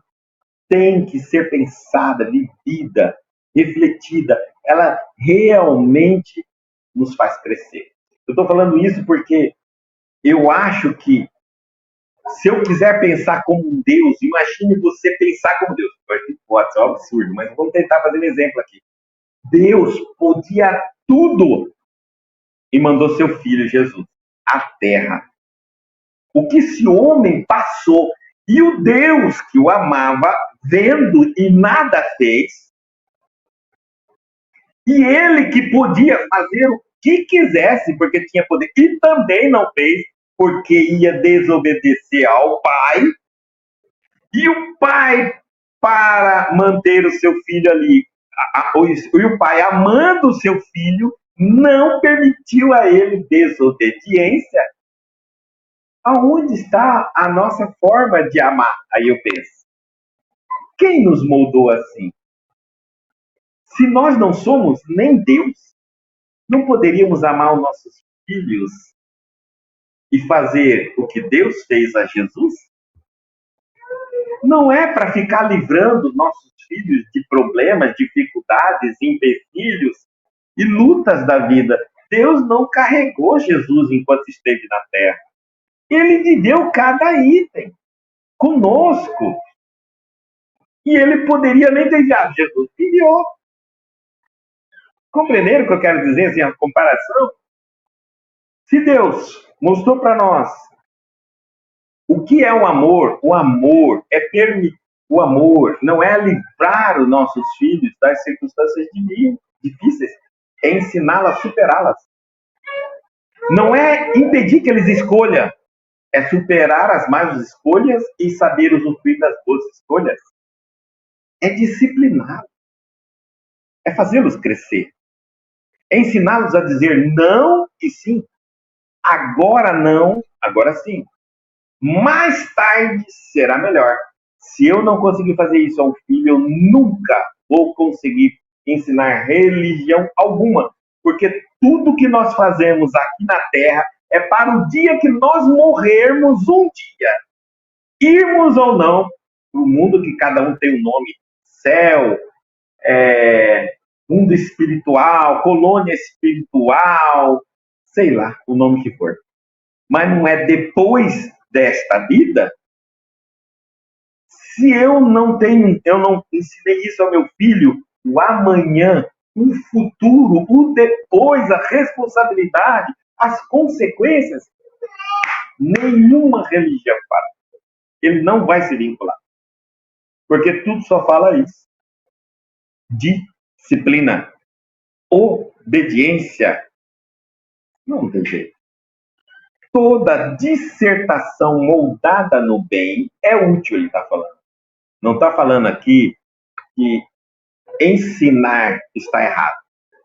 tem que ser pensada, vivida, refletida. Ela realmente nos faz crescer. Eu estou falando isso porque eu acho que se eu quiser pensar como um Deus, imagine você pensar como Deus. Pode ser um absurdo, mas vamos tentar fazer um exemplo aqui. Deus podia tudo e mandou seu filho Jesus à Terra. O que esse homem passou e o Deus que o amava, vendo e nada fez, e ele que podia fazer o que quisesse, porque tinha poder, e também não fez, porque ia desobedecer ao Pai, e o Pai, para manter o seu filho ali, e o Pai, amando o seu filho, não permitiu a ele desobediência. Aonde está a nossa forma de amar? Aí eu penso, quem nos moldou assim? Se nós não somos nem Deus, não poderíamos amar os nossos filhos e fazer o que Deus fez a Jesus? Não é para ficar livrando nossos filhos de problemas, dificuldades, empecilhos e lutas da vida. Deus não carregou Jesus enquanto esteve na terra. Ele viveu cada item conosco. E ele poderia nem ter enviado. Jesus enviou. Compreenderam o que eu quero dizer, assim, a comparação? Se Deus mostrou para nós o que é o amor é permitir. O amor não é livrar os nossos filhos das circunstâncias difíceis, é ensiná-las a superá-las. Não é impedir que eles escolham, é superar as más escolhas e saber usufruir das boas escolhas. É discipliná-los, é fazê-los crescer, é ensiná-los a dizer não e sim. Agora não, agora sim. Mais tarde será melhor. Se eu não conseguir fazer isso a um filho, eu nunca vou conseguir ensinar religião alguma. Porque tudo que nós fazemos aqui na Terra é para o dia que nós morrermos um dia. Irmos ou não para o mundo que cada um tem um nome. Céu, mundo espiritual, colônia espiritual, sei lá o nome que for. Mas não é depois desta vida. Se eu não ensinei isso ao meu filho, o amanhã, o futuro, o depois, a responsabilidade, as consequências, nenhuma religião fala. Ele não vai se vincular. Porque tudo só fala isso. Disciplina, obediência. Não tem jeito. Toda dissertação moldada no bem é útil, ele está falando. Não está falando aqui que ensinar está errado.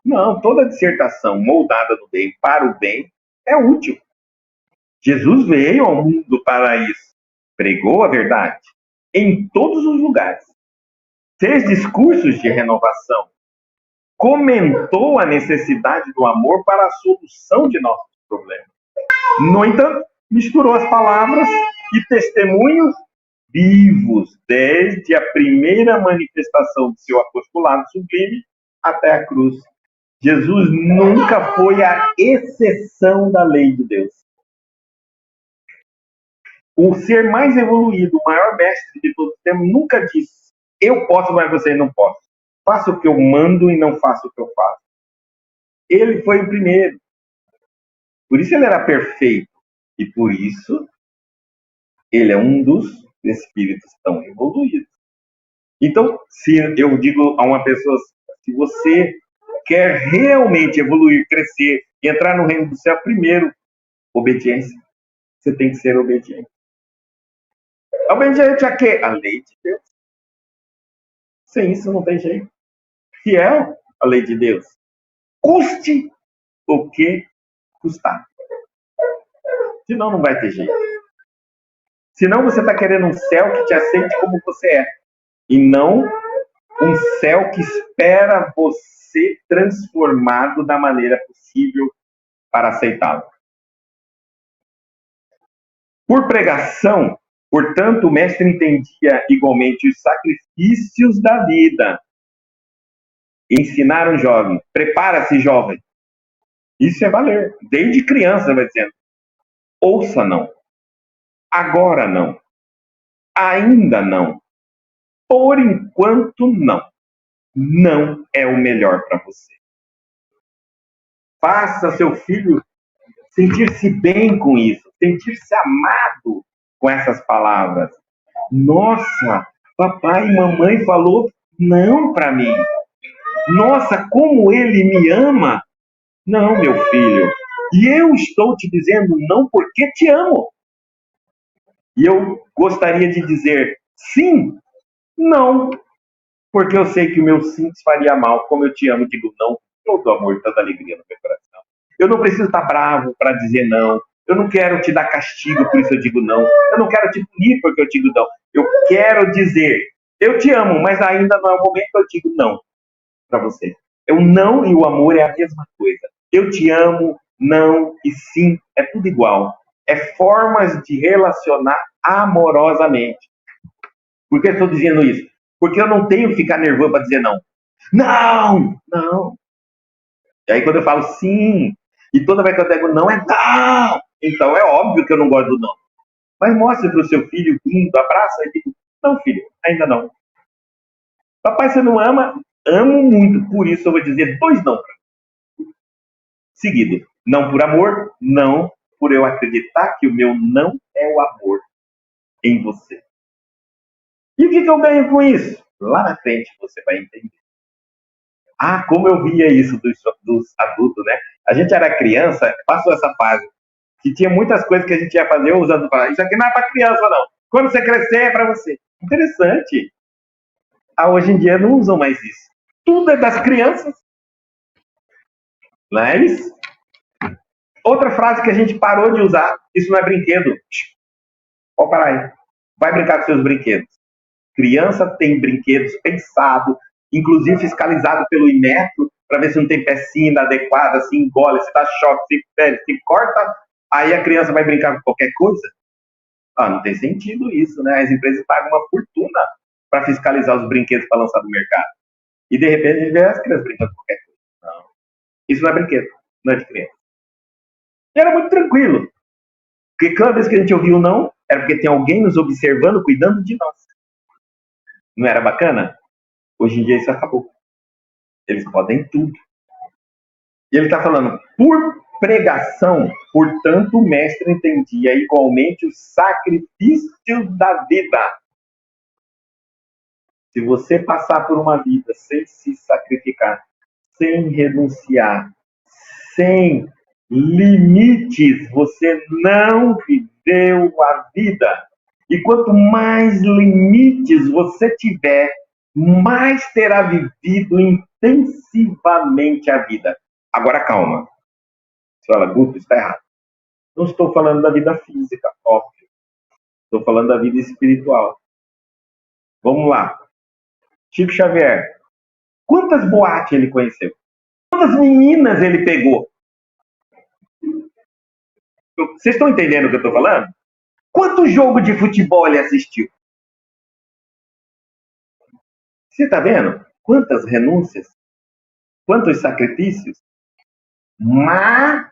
Não, toda dissertação moldada no bem para o bem é útil. Jesus veio ao mundo para isso. Pregou a verdade em todos os lugares. Fez discursos de renovação. Comentou a necessidade do amor para a solução de nossos problemas. No entanto, misturou as palavras e testemunhos vivos desde a primeira manifestação do seu apostolado sublime até a cruz. Jesus nunca foi a exceção da lei de Deus. O ser mais evoluído, o maior mestre de todos os tempos, nunca disse: eu posso, mas você não pode. Faça o que eu mando e não faça o que eu faço. Ele foi o primeiro. Por isso ele era perfeito. E por isso ele é um dos espíritos tão evoluídos. Então, se eu digo a uma pessoa, se você quer realmente evoluir, crescer e entrar no reino do céu, primeiro, obediência. Você tem que ser obediente. Obediente a quê? A lei de Deus. Sem isso não tem jeito. Fiel à lei de Deus. Custe o que custar. Senão não vai ter jeito. Senão você está querendo um céu que te aceite como você é. E não um céu que espera você transformado da maneira possível para aceitá-lo. Por pregação, portanto, o mestre entendia igualmente os sacrifícios da vida. Ensinar um jovem, prepara-se, jovem. Isso é valer. Desde criança vai dizendo, ouça não, agora não, ainda não, por enquanto não. Não é o melhor para você. Faça seu filho sentir-se bem com isso, sentir-se amado com essas palavras. Nossa, papai e mamãe falou não para mim. Nossa, como ele me ama. Não, meu filho. E eu estou te dizendo não porque te amo. E eu gostaria de dizer sim, não, porque eu sei que o meu sim te faria mal. Como eu te amo, digo não, todo amor, toda alegria no meu coração. Eu não preciso estar bravo para dizer não. Eu não quero te dar castigo, por isso eu digo não. Eu não quero te punir porque eu digo não. Eu quero dizer, eu te amo, mas ainda não é o momento que eu digo não para você. O não e o amor é a mesma coisa. Eu te amo, não e sim, é tudo igual. É formas de relacionar amorosamente. Por que eu estou dizendo isso? Porque eu não tenho que ficar nervoso para dizer não. Não, não. E aí quando eu falo sim, e toda vez que eu digo não é não, então é óbvio que eu não gosto do não. Mas mostre para o seu filho lindo, abraça e diga, não filho, ainda não. Papai, você não ama? Amo muito, por isso eu vou dizer 2 não. Seguido, não por amor, não por eu acreditar que o meu não é o amor em você. E o que eu ganho com isso? Lá na frente você vai entender. Ah, como eu via isso dos adultos, né? A gente era criança, passou essa fase, que tinha muitas coisas que a gente ia fazer usando para isso aqui não é para criança, não. Quando você crescer, é para você. Interessante. Ah, hoje em dia não usam mais isso. Tudo é das crianças. Não é isso? Outra frase que a gente parou de usar, isso não é brinquedo. Pode parar aí. Vai brincar com seus brinquedos. Criança tem brinquedos pensados, inclusive fiscalizado pelo Inmetro, para ver se não tem pecinha inadequada, se engole, se dá choque, se perde, se corta, aí a criança vai brincar com qualquer coisa. Ah, não tem sentido isso, né? As empresas pagam uma fortuna para fiscalizar os brinquedos para lançar no mercado. E de repente a gente vê as crianças brincando com qualquer coisa. Não. Isso não é brinquedo, não é de criança. E era muito tranquilo. Porque cada vez que a gente ouvia o não, era porque tem alguém nos observando, cuidando de nós. Não era bacana? Hoje em dia isso acabou. Eles podem tudo. E ele está falando, por pregação, portanto, o mestre entendia igualmente os sacrifícios da vida. Se você passar por uma vida sem se sacrificar, sem renunciar, sem limites, você não viveu a vida. E quanto mais limites você tiver, mais terá vivido intensivamente a vida. Agora calma. Você fala, Guto, está errado. Não estou falando da vida física, óbvio. Estou falando da vida espiritual. Vamos lá. Chico Xavier. Quantas boates ele conheceu? Quantas meninas ele pegou? Vocês estão entendendo o que eu estou falando? Quanto jogo de futebol ele assistiu? Você está vendo? Quantas renúncias? Quantos sacrifícios? Materiais.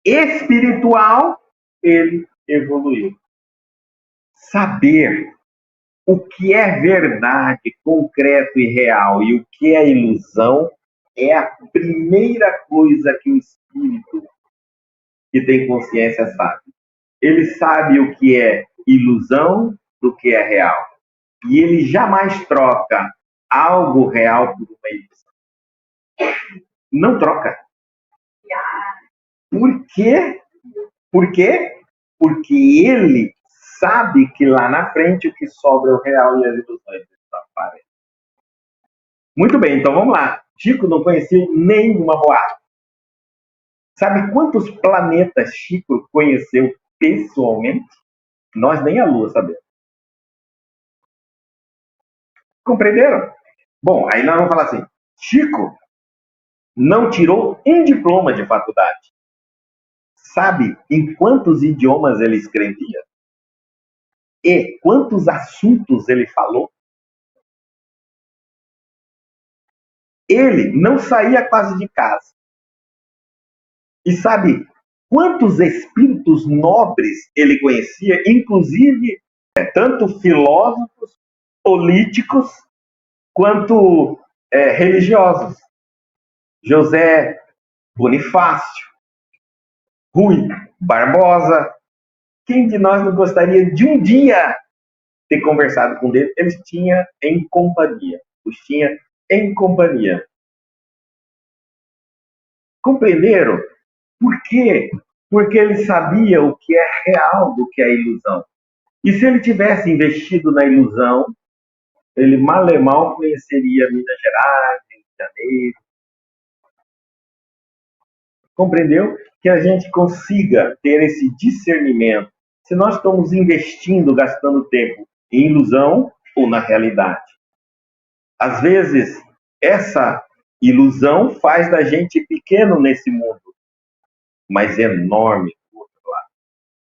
Espiritual, ele evoluiu. Saber o que é verdade, concreto e real e o que é ilusão é a primeira coisa que o espírito que tem consciência sabe. Ele sabe o que é ilusão do que é real. E ele jamais troca algo real por uma ilusão. Não troca. Por quê? Por quê? Porque ele sabe que lá na frente o que sobra é o real e as ilusões desaparecem. Muito bem, então vamos lá. Chico não conhecia nenhuma boate. Sabe quantos planetas Chico conheceu pessoalmente? Nós nem a Lua sabemos. Compreenderam? Bom, aí nós vamos falar assim, Chico não tirou um diploma de faculdade. Sabe em quantos idiomas ele escrevia? E quantos assuntos ele falou? Ele não saía quase de casa. E sabe quantos espíritos nobres ele conhecia, inclusive tanto filósofos, políticos, quanto religiosos? José Bonifácio, Rui Barbosa. Quem de nós não gostaria de um dia ter conversado com ele? Eles tinham em companhia. Os tinha em companhia. Compreenderam? Por quê? Porque ele sabia o que é real do que é ilusão. E se ele tivesse investido na ilusão, ele mal e mal conheceria Minas Gerais, Rio de Janeiro. Compreendeu? Que a gente consiga ter esse discernimento. Se nós estamos investindo, gastando tempo em ilusão ou na realidade. Às vezes, essa ilusão faz da gente pequeno nesse mundo, mas enorme do outro lado.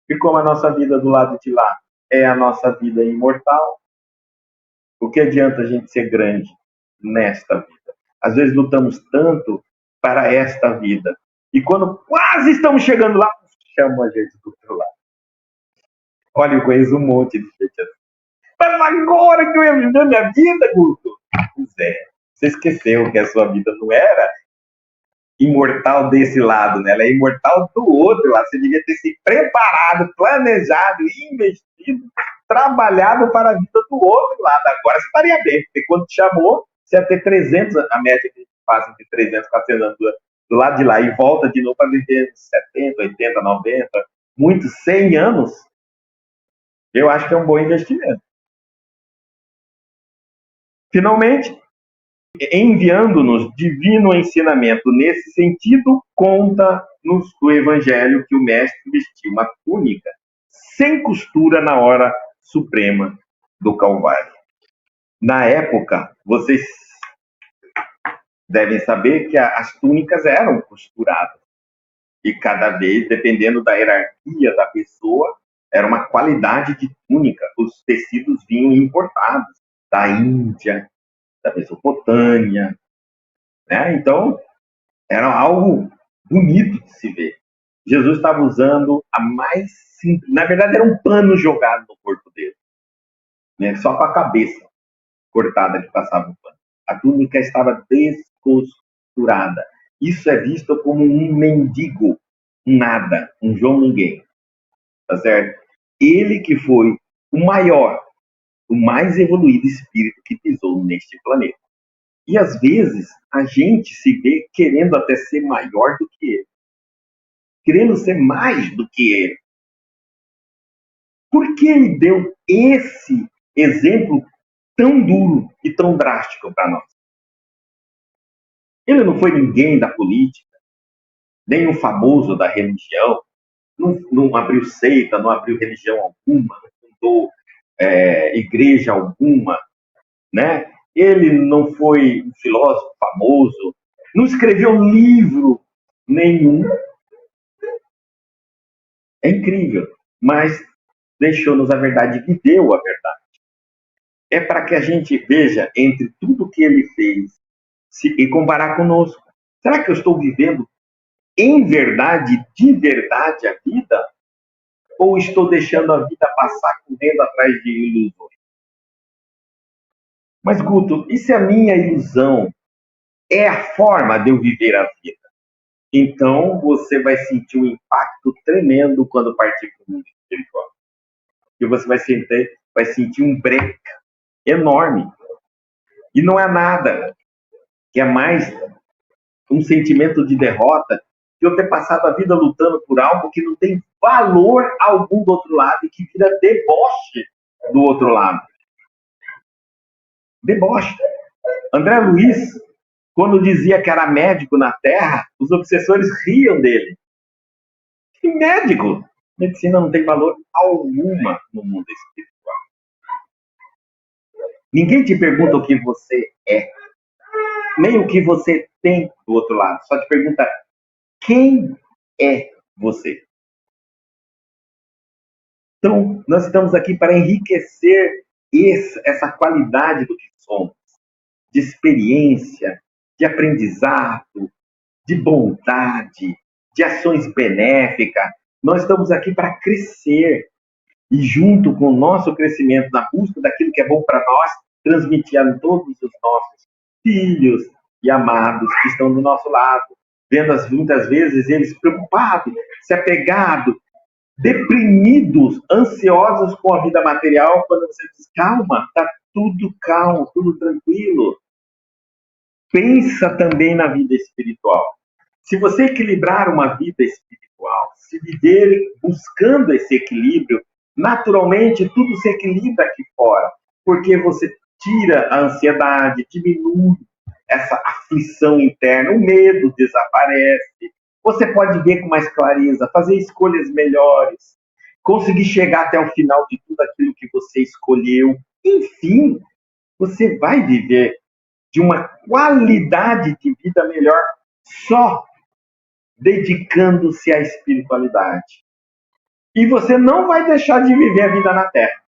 E como a nossa vida do lado de lá é a nossa vida imortal, o que adianta a gente ser grande nesta vida? Às vezes lutamos tanto para esta vida. E quando quase estamos chegando lá, chamam a gente do outro lado. Olha, eu conheço um monte de gente assim. Mas agora que eu ia viver minha vida, Guto? Pois é, você esqueceu que a sua vida não era imortal desse lado, né? Ela é imortal do outro lado. Você devia ter se preparado, planejado, investido, trabalhado para a vida do outro lado. Agora você estaria bem, porque quando te chamou, você ia ter 300, a média que a gente faz entre 300 e 400 anos do lado de lá e volta de novo para viver 70, 80, 90, muitos 100 anos. Eu acho que é um bom investimento. Finalmente, enviando-nos divino ensinamento nesse sentido, conta-nos o Evangelho que o Mestre vestiu uma túnica sem costura na hora suprema do Calvário. Na época, vocês devem saber que as túnicas eram costuradas. E cada vez, dependendo da hierarquia da pessoa, era uma qualidade de túnica. Os tecidos vinham importados da Índia, da Mesopotâmia, né? Então, era algo bonito de se ver. Jesus estava usando a mais simples... Na verdade, era um pano jogado no corpo dele, né? Só com a cabeça cortada que passava o pano. A túnica estava descosturada. Isso é visto como um mendigo, um nada, um João Ninguém. Tá certo? Ele que foi o maior, o mais evoluído espírito que pisou neste planeta. E às vezes a gente se vê querendo até ser maior do que ele, querendo ser mais do que ele. Por que ele deu esse exemplo tão duro e tão drástico para nós? Ele não foi ninguém da política, nem um famoso da religião, não abriu seita, não abriu religião alguma, não fundou igreja alguma, né? Ele não foi um filósofo famoso, não escreveu livro nenhum. É incrível, mas deixou-nos a verdade, viveu a verdade. É para que a gente veja entre tudo que ele fez e comparar conosco. Será que eu estou vivendo em verdade, de verdade, a vida? Ou estou deixando a vida passar correndo atrás de ilusões? Mas, Guto, e se a minha ilusão é a forma de eu viver a vida? Então, você vai sentir um impacto tremendo quando partir para o mundo espiritual. E você vai sentir um break enorme. E não é nada que é mais um sentimento de derrota que eu ter passado a vida lutando por algo que não tem valor algum do outro lado e que vira deboche do outro lado. Deboche. André Luiz, quando dizia que era médico na Terra, os obsessores riam dele. Que médico? Medicina não tem valor alguma no mundo espiritual. Ninguém te pergunta o que você é, nem o que você tem do outro lado. Só te pergunta quem é você. Então, nós estamos aqui para enriquecer essa qualidade do que somos, de experiência, de aprendizado, de bondade, de ações benéficas. Nós estamos aqui para crescer e, junto com o nosso crescimento na busca daquilo que é bom para nós, transmitir a todos os nossos filhos e amados que estão do nosso lado, vendo muitas vezes eles preocupados, se apegados, deprimidos, ansiosos com a vida material, quando você diz, calma, está tudo calmo, tudo tranquilo. Pensa também na vida espiritual. Se você equilibrar uma vida espiritual, se viver buscando esse equilíbrio, naturalmente tudo se equilibra aqui fora, porque você tira a ansiedade, diminui essa aflição interna, o medo desaparece, você pode ver com mais clareza, fazer escolhas melhores, conseguir chegar até o final de tudo aquilo que você escolheu. Enfim, você vai viver de uma qualidade de vida melhor só dedicando-se à espiritualidade. E você não vai deixar de viver a vida na Terra.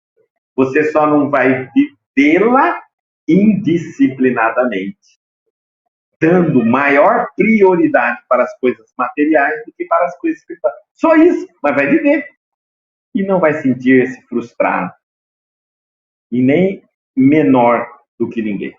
Você só não vai vivê-la indisciplinadamente, dando maior prioridade para as coisas materiais do que para as coisas espirituais. Só isso, mas vai viver. E não vai sentir-se frustrado. E nem menor do que ninguém.